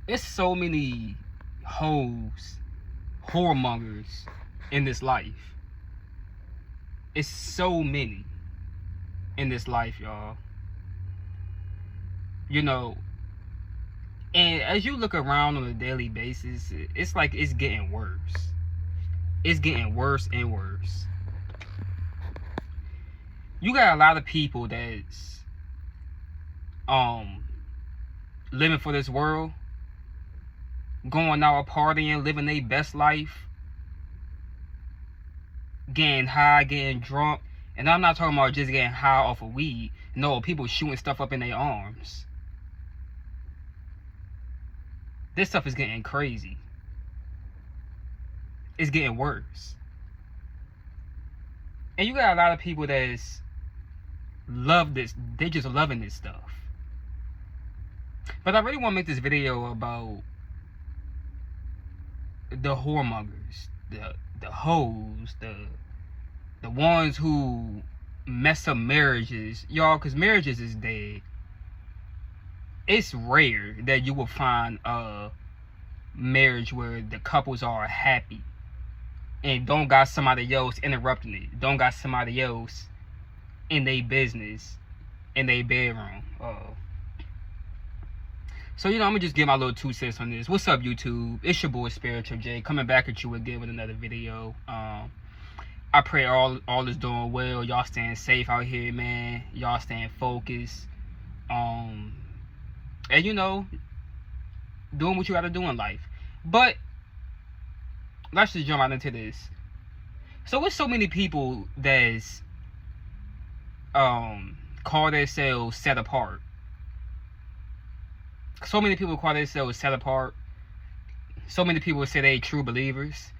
It's so many hoes, whoremongers in this life. It's so many in this life, y'all. You know, and as you look around on a daily basis, it's like it's getting worse. It's getting worse and worse. You got a lot of people that's living for this world, going out partying, living their best life, getting high, getting drunk. And I'm not talking about just getting high off of weed. No, people shooting stuff up in their arms. This stuff is getting crazy. It's getting worse. And you got a lot of people that's love this. They just loving this stuff. But I really want to make this video about the whoremongers, the hoes, the ones who mess up marriages, y'all, because marriages is dead. It's rare that you will find a marriage where the couples are happy and don't got somebody else interrupting it, don't got somebody else in their business, in their bedroom. So, I'm gonna just give my little 2 cents on this. What's up, YouTube? It's your boy Spiritual J, coming back at you again with another video. I pray all is doing well. Y'all staying safe out here, man. Y'all staying focused. And doing what you gotta do in life. But let's just jump right into this. So with so many people that's call themselves set apart. So many people call themselves set apart. So many people say they true believers.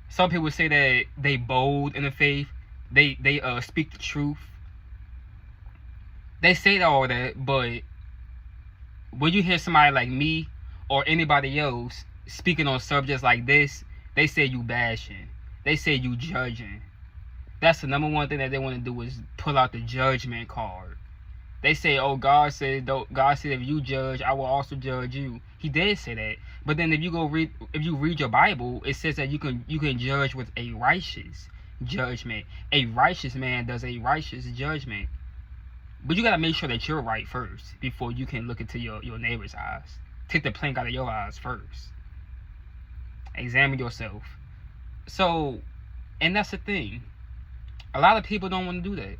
Some people say that they bold in the faith. They speak the truth. They say all that, but when you hear somebody like me or anybody else speaking on subjects like this, they say you bashing. They say you judging. That's the number one thing that they want to do, is pull out the judgment card. They say, oh, God said if you judge, I will also judge you. He did say that. But then if you read your Bible, it says that you can judge with a righteous judgment. A righteous man does a righteous judgment. But you gotta make sure that you're right first before you can look into your neighbor's eyes. Take the plank out of your eyes first. Examine yourself. So, and that's the thing. A lot of people don't want to do that.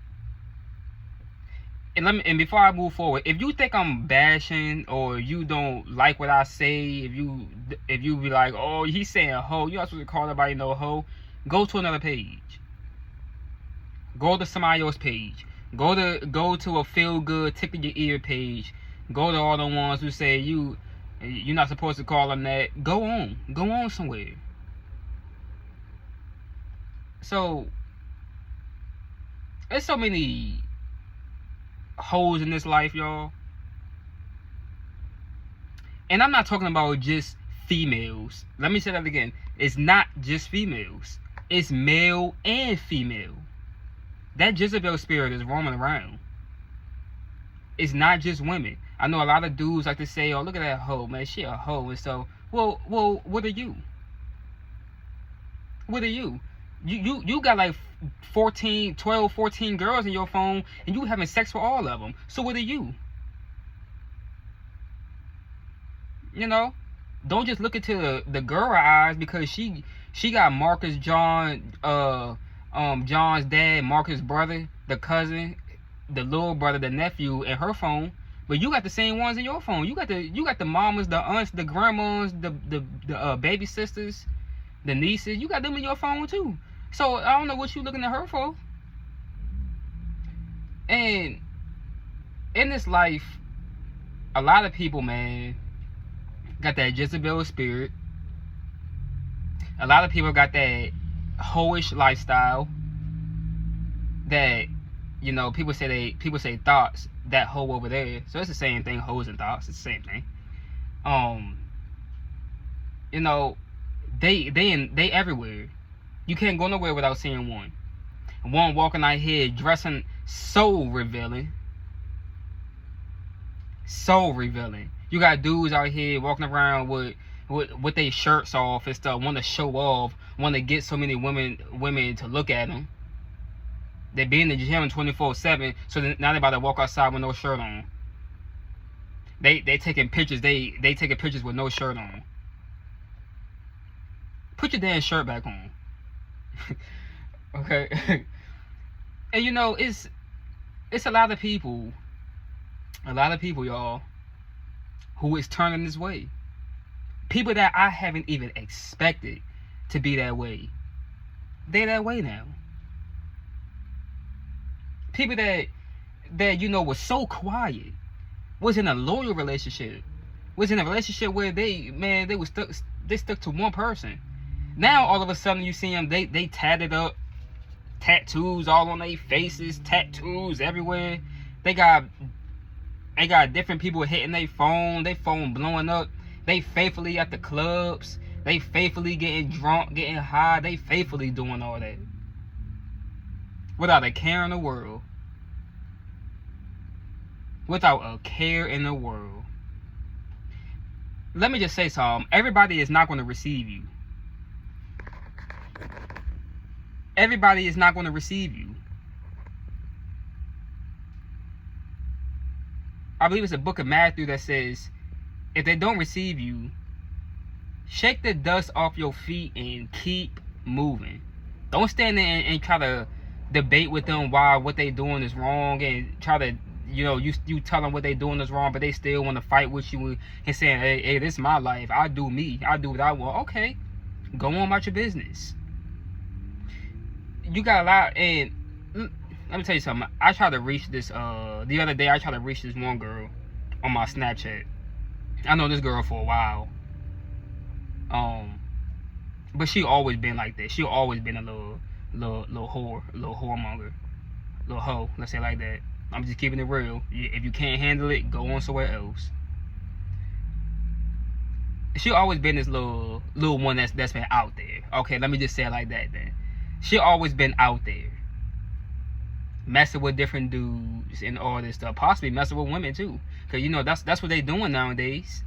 And before I move forward, if you think I'm bashing or you don't like what I say, if you be like, oh, he's saying hoe, you're not supposed to call everybody no hoe, go to another page. Go to somebody else's page. Go to a feel good, tickle your ear page. Go to all the ones who say you're not supposed to call them that. Go on somewhere. So there's so many hoes in this life, y'all. And I'm not talking about just females. Let me say that again. It's not just females. It's male and female. That Jezebel spirit is roaming around. It's not just women. I know a lot of dudes like to say, oh, look at that hoe, man, she a hoe. And so, well, what are you? What are you? You got like 14 girls in your phone, and you having sex with all of them. So what are you? Don't just look into the girl eyes because she got Marcus John, John's dad, Marcus' brother, the cousin, the little brother, the nephew in her phone. But you got the same ones in your phone. You got the mamas, the aunts, the grandmas, the baby sisters, the nieces. You got them in your phone too. So I don't know what you looking at her for. And in this life, a lot of people, man, got that Jezebel spirit. A lot of people got that hoish lifestyle. That people say thoughts, that hoe over there. So it's the same thing, hoes and thoughts. It's the same thing. They everywhere. You can't go nowhere without seeing one. One walking out here dressing so revealing. So revealing. You got dudes out here walking around with their shirts off and stuff, want to show off, want to get so many women to look at them. They be in the gym 24/7, so now they about to walk outside with no shirt on. They taking pictures. They taking pictures with no shirt on. Put your damn shirt back on. Okay. And you know, it's a lot of people, y'all, who is turning this way. People that I haven't even expected to be that way. They're that way now. People that you know was so quiet, was in a loyal relationship, was in a relationship where they stuck to one person. Now all of a sudden you see them, they tatted up, tattoos all on their faces, tattoos everywhere. They got different people hitting their phone blowing up. They faithfully at the clubs. They faithfully getting drunk, getting high. They faithfully doing all that without a care in the world. Without a care in the world. Let me just say something. Everybody is not going to receive you. Everybody is not going to receive you. I believe it's a book of Matthew that says, if they don't receive you, shake the dust off your feet and keep moving. Don't stand there and try to debate with them why what they doing is wrong, and try to, you know, you tell them what they doing is wrong, but they still want to fight with you and saying, hey, this is my life. I do me. I do what I want. Okay, go on about your business. You got a lot, and let me tell you something. I tried to reach this, the other day I tried to reach this one girl on my Snapchat. I know this girl for a while. But she always been like that. She always been a little whoremonger. Little hoe, let's say it like that. I'm just keeping it real. If you can't handle it, go on somewhere else. She always been this little one that's been out there. Okay, let me just say it like that then. She always been out there. Messing with different dudes and all this stuff. Possibly messing with women too. Cause you know that's what they doing nowadays.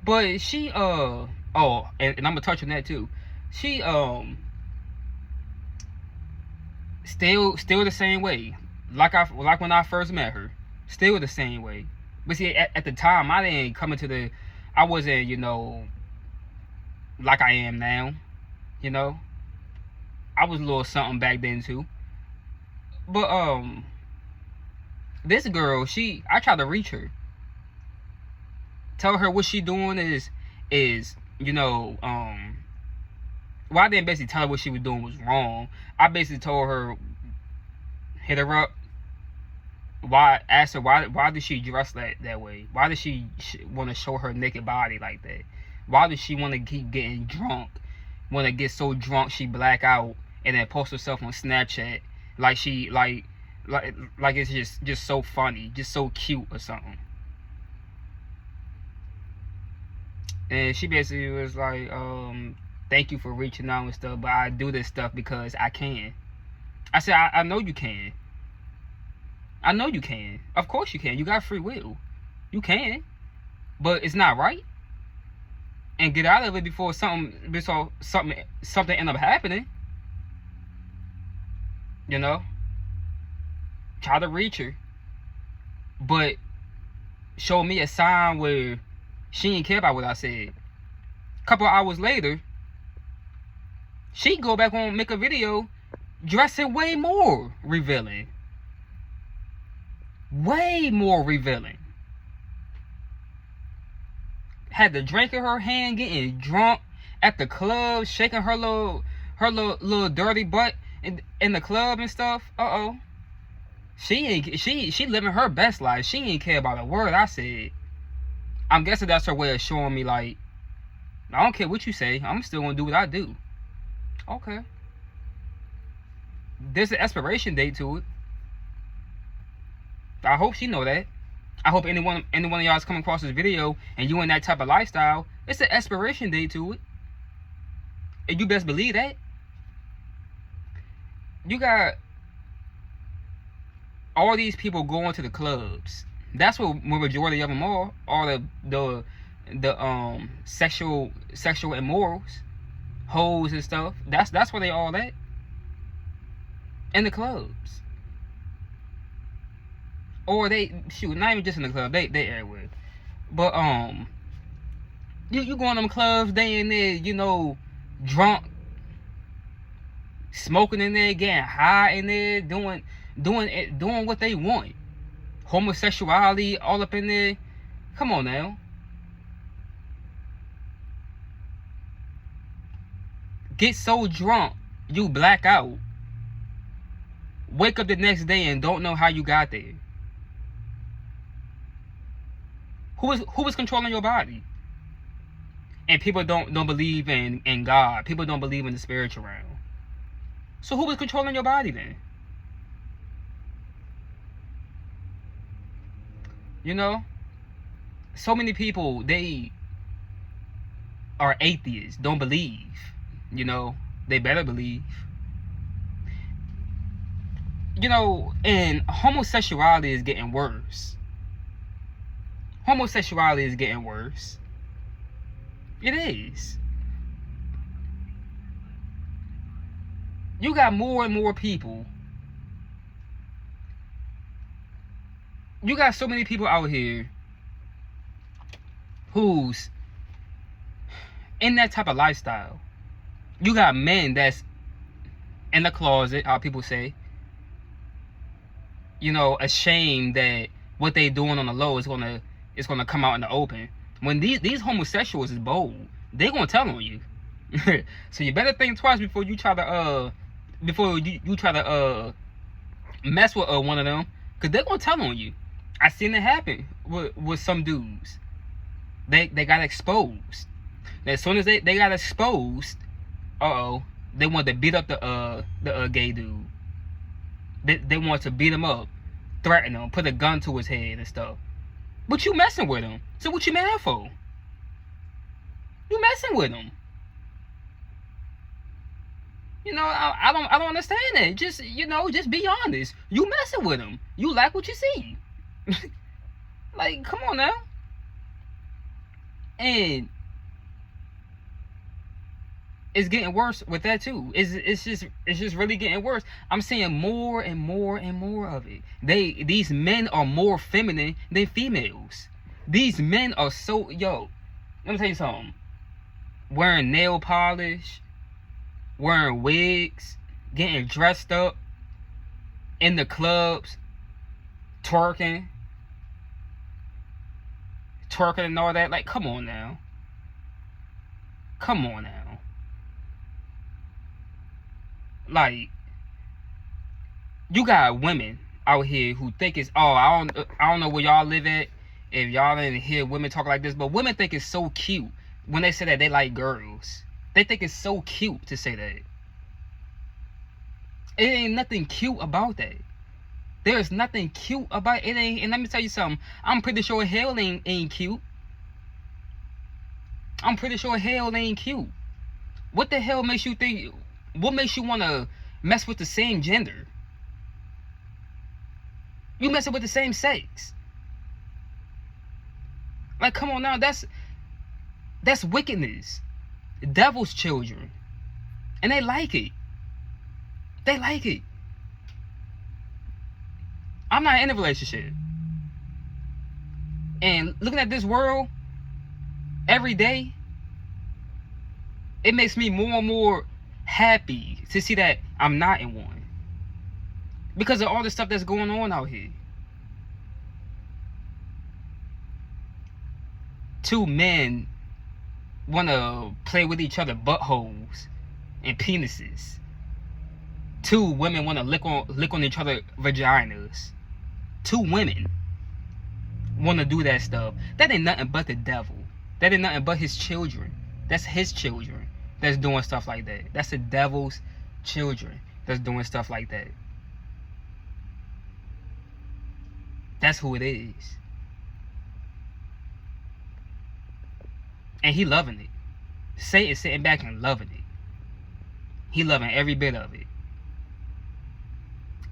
But she and I'm gonna touch on that too. She still the same way. Like when I first met her. Still the same way. But see, at the time I wasn't, you know, like I am now. You know? I was a little something back then too. But this girl, I tried to reach her. Tell her what she doing is you know, well, I didn't basically tell her what she was doing was wrong. I basically told her, hit her up. Asked her why did she dress that way? Why does she want to show her naked body like that? Why does she want to keep getting drunk? Want to get so drunk she black out and then post herself on Snapchat like she like it's just so funny, just so cute or something. And she basically was like, thank you for reaching out and stuff, but I do this stuff because I can. I said, I know you can. I know you can. Of course you can. You got free will. You can. But it's not right. And get out of it before something end up happening. You know? Try to reach her. But show me a sign where she didn't care about what I said. A couple of hours later, she go back on, make a video dressing way more revealing. Way more revealing. Had the drink in her hand, getting drunk at the club, shaking her little dirty butt in the club and stuff. She living her best life. She ain't care about a word I said. I'm guessing that's her way of showing me, like, I don't care what you say, I'm still gonna do what I do. Okay. There's an expiration date to it. I hope she know that. I hope any one of y'all is coming across this video and you in that type of lifestyle, it's an expiration date to it. And you best believe that. You got all these people going to the clubs. That's what majority of them are. All the sexual immorals, hoes and stuff. That's where they all at. In the clubs. Or they shoot, not even just in the club, they everywhere. But you go in them clubs, they in there, you know, drunk, smoking in there, getting high in there, doing what they want. Homosexuality all up in there. Come on now. Get so drunk you black out. Wake up the next day and don't know how you got there. Who is controlling your body? And people don't believe in God. People don't believe in the spiritual realm. So who is controlling your body then? You know? So many people, they are atheists, don't believe. You know? They better believe. You know, and homosexuality is getting worse. Homosexuality is getting worse. It is. You got more and more people. You got so many people out here who's in that type of lifestyle. You got men that's in the closet, how people say, you know, ashamed that what they doing on the low is gonna come out in the open. When these homosexuals is bold, they gonna tell on you. So you better think twice before you try to mess with one of them, cause they're gonna tell on you. I seen it happen with some dudes. They got exposed. As soon as they got exposed, they wanted to beat up the gay dude. They want to beat him up, threaten him, put a gun to his head and stuff. But you messing with him. So what you mad for? You messing with him. You know, I don't understand that. Just, you know, just be honest. You messing with him. You like what you see. Like, come on now. And it's getting worse with that too. It's just really getting worse. I'm seeing more and more and more of it. These men are more feminine than females. These men are so, yo, let me tell you something. Wearing nail polish, wearing wigs, getting dressed up in the clubs, twerking and all that. Like, come on now. Come on now. Like, you got women out here who think it's, I don't know where y'all live at, if y'all didn't hear women talk like this, but women think it's so cute when they say that they like girls. They think it's so cute to say that. It ain't nothing cute about that. There's nothing cute about it. And let me tell you something. I'm pretty sure hell ain't cute. I'm pretty sure hell ain't cute. What the hell makes you think? What makes you want to mess with the same gender? You messing with the same sex. Like, come on now. That's wickedness. The devil's children. And they like it. They like it. I'm not in a relationship. And looking at this world every day, it makes me more and more happy to see that I'm not in one. Because of all the stuff that's going on out here. Two men want to play with each other buttholes and penises. Two women want to lick on each other vaginas. Two women want to do that stuff. That ain't nothing but the devil. That ain't nothing but his children. That's his children that's doing stuff like that. That's the devil's children that's doing stuff like that. That's who it is. And he loving it. Satan's sitting back and loving it. He loving every bit of it.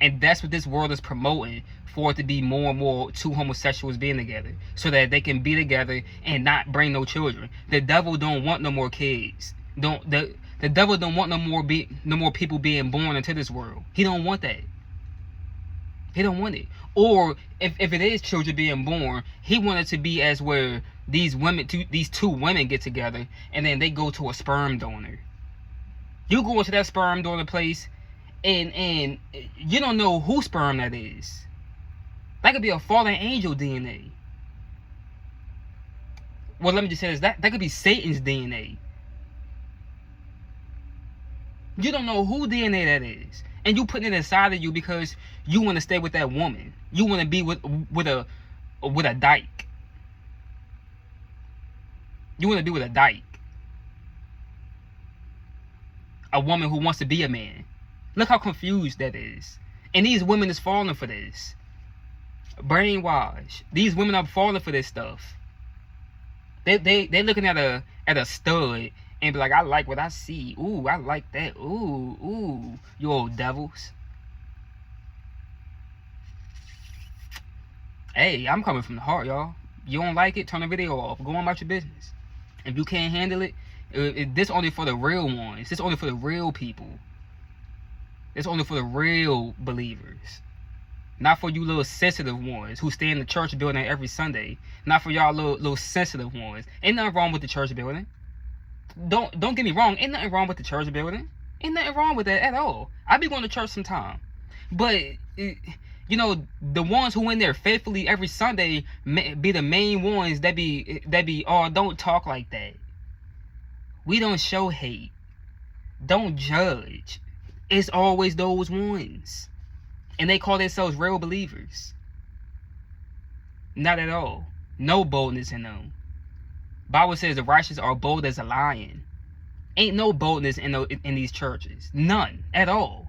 And that's what this world is promoting, for it to be more and more two homosexuals being together, so that they can be together and not bring no children. The devil don't want no more kids. The devil don't want no more people being born into this world. He don't want that. He don't want it. Or if it is children being born, he wanted to be as where these two women get together and then they go to a sperm donor. You go into that sperm donor place and you don't know whose sperm that is. That could be a fallen angel DNA. Well, let me just say this. That could be Satan's DNA. You don't know who DNA that is. And you putting it inside of you because you want to stay with that woman. You want to be with a dyke. You want to be with a dyke. A woman who wants to be a man. Look how confused that is. And these women is falling for this. Brainwash. These women are falling for this stuff. They looking at a stud and be like, I like what I see. Ooh, I like that. Ooh, you old devils. Hey, I'm coming from the heart, y'all. You don't like it? Turn the video off. Go on about your business. If you can't handle it, this only for the real ones. This only for the real people. It's only for the real believers. Not for you little sensitive ones who stay in the church building every Sunday. Not for y'all little sensitive ones. Ain't nothing wrong with the church building. Don't get me wrong. Ain't nothing wrong with the church building. Ain't nothing wrong with that at all. I be going to church sometime. But, you know, the ones who in there faithfully every Sunday be the main ones that be, oh, don't talk like that. We don't show hate. Don't judge. It's always those ones. And they call themselves real believers. Not at all. No boldness in them. Bible says the righteous are bold as a lion. Ain't no boldness in these churches. None at all.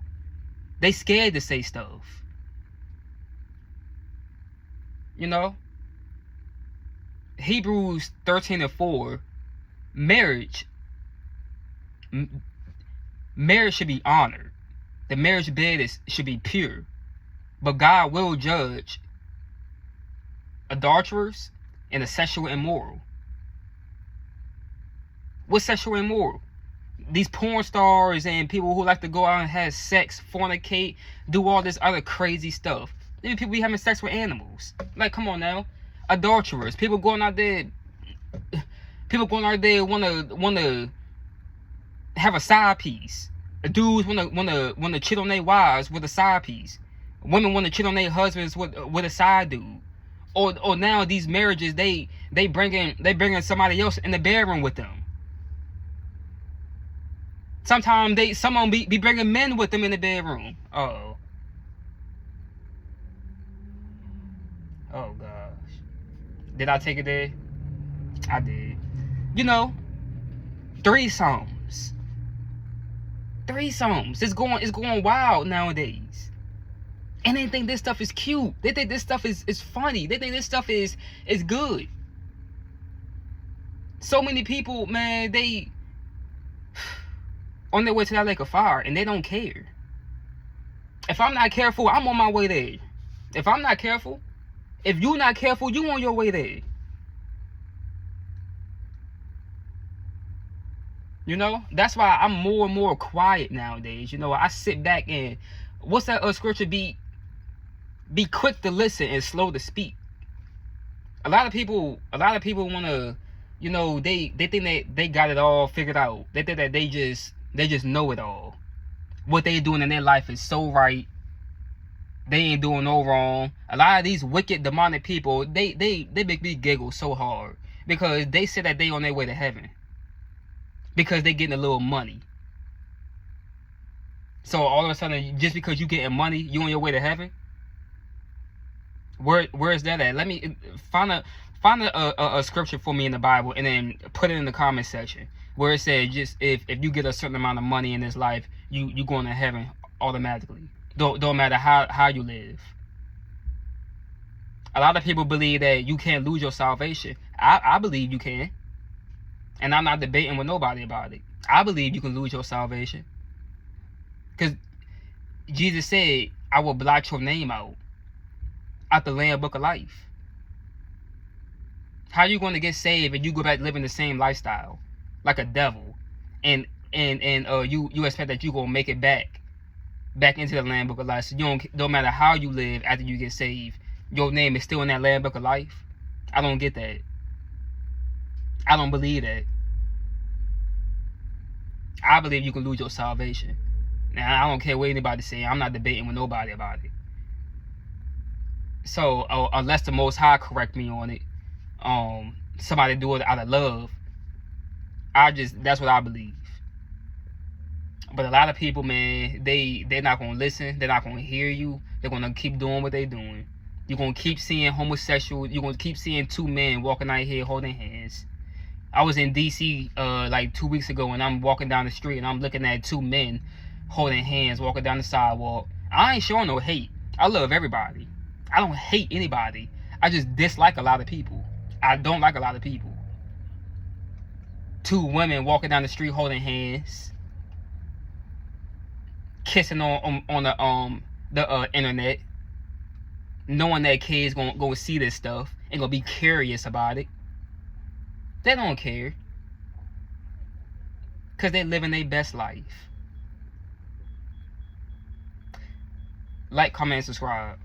They scared to say stuff. You know? Hebrews 13:4, marriage should be honored. The marriage bed should be pure. But God will judge adulterers and the sexual immoral. What's sexual immoral? These porn stars and people who like to go out and have sex, fornicate, do all this other crazy stuff. Maybe people be having sex with animals. Like, come on now. Adulterers. People going out there wanna have a side piece. Dudes wanna cheat on their wives with a side piece. Women wanna cheat on their husbands with a side dude. Or now these marriages they bringing somebody else in the bedroom with them. Sometimes some of them be bringing men with them in the bedroom. Oh gosh. Did I take it there? I did. You know, threesomes. It's going wild nowadays. And they think this stuff is cute. They think this stuff is funny. They think this stuff is good. So many people, man, they on their way to that lake of fire and they don't care. If I'm not careful, I'm on my way there. If I'm not careful, if you're not careful, you on your way there. You know, that's why I'm more and more quiet nowadays. You know, I sit back and what's that scripture? Be quick to listen and slow to speak. A lot of people want to, you know, they think that they got it all figured out. They think that they just know it all. What they doing in their life is so right. They ain't doing no wrong. A lot of these wicked demonic people, they make me giggle so hard because they say that they on their way to heaven. Because they getting a little money. So all of a sudden, just because you getting money, you on your way to heaven? Where is that at? Let me find a scripture for me in the Bible and then put it in the comment section where it says just if you get a certain amount of money in this life, you going to heaven automatically. Don't matter how you live. A lot of people believe that you can't lose your salvation. I believe you can. And I'm not debating with nobody about it. I believe you can lose your salvation. Because Jesus said, I will blot your name out the Lamb Book of Life. How you going to get saved and you go back living the same lifestyle like a devil, and you expect that you gonna make it back into the Lamb Book of Life? So you don't matter how you live after you get saved, your name is still in that Lamb Book of Life. I don't get that. I don't believe that. I believe you can lose your salvation. Now I don't care what anybody say. I'm not debating with nobody about it. So unless the Most High correct me on it, somebody do it out of love. That's what I believe. But a lot of people, man, they're not gonna listen. They're not gonna hear you. They're gonna keep doing what they're doing. You're gonna keep seeing homosexual. You're gonna keep seeing two men walking out here holding hands. I was in DC like 2 weeks ago, and I'm walking down the street, and I'm looking at two men holding hands, walking down the sidewalk. I ain't showing no hate. I love everybody. I don't hate anybody. I just dislike a lot of people. I don't like a lot of people. Two women walking down the street holding hands, kissing on the internet, knowing that kids gonna go see this stuff and gonna be curious about it. They don't care, because they're living their best life. Like, comment, and subscribe.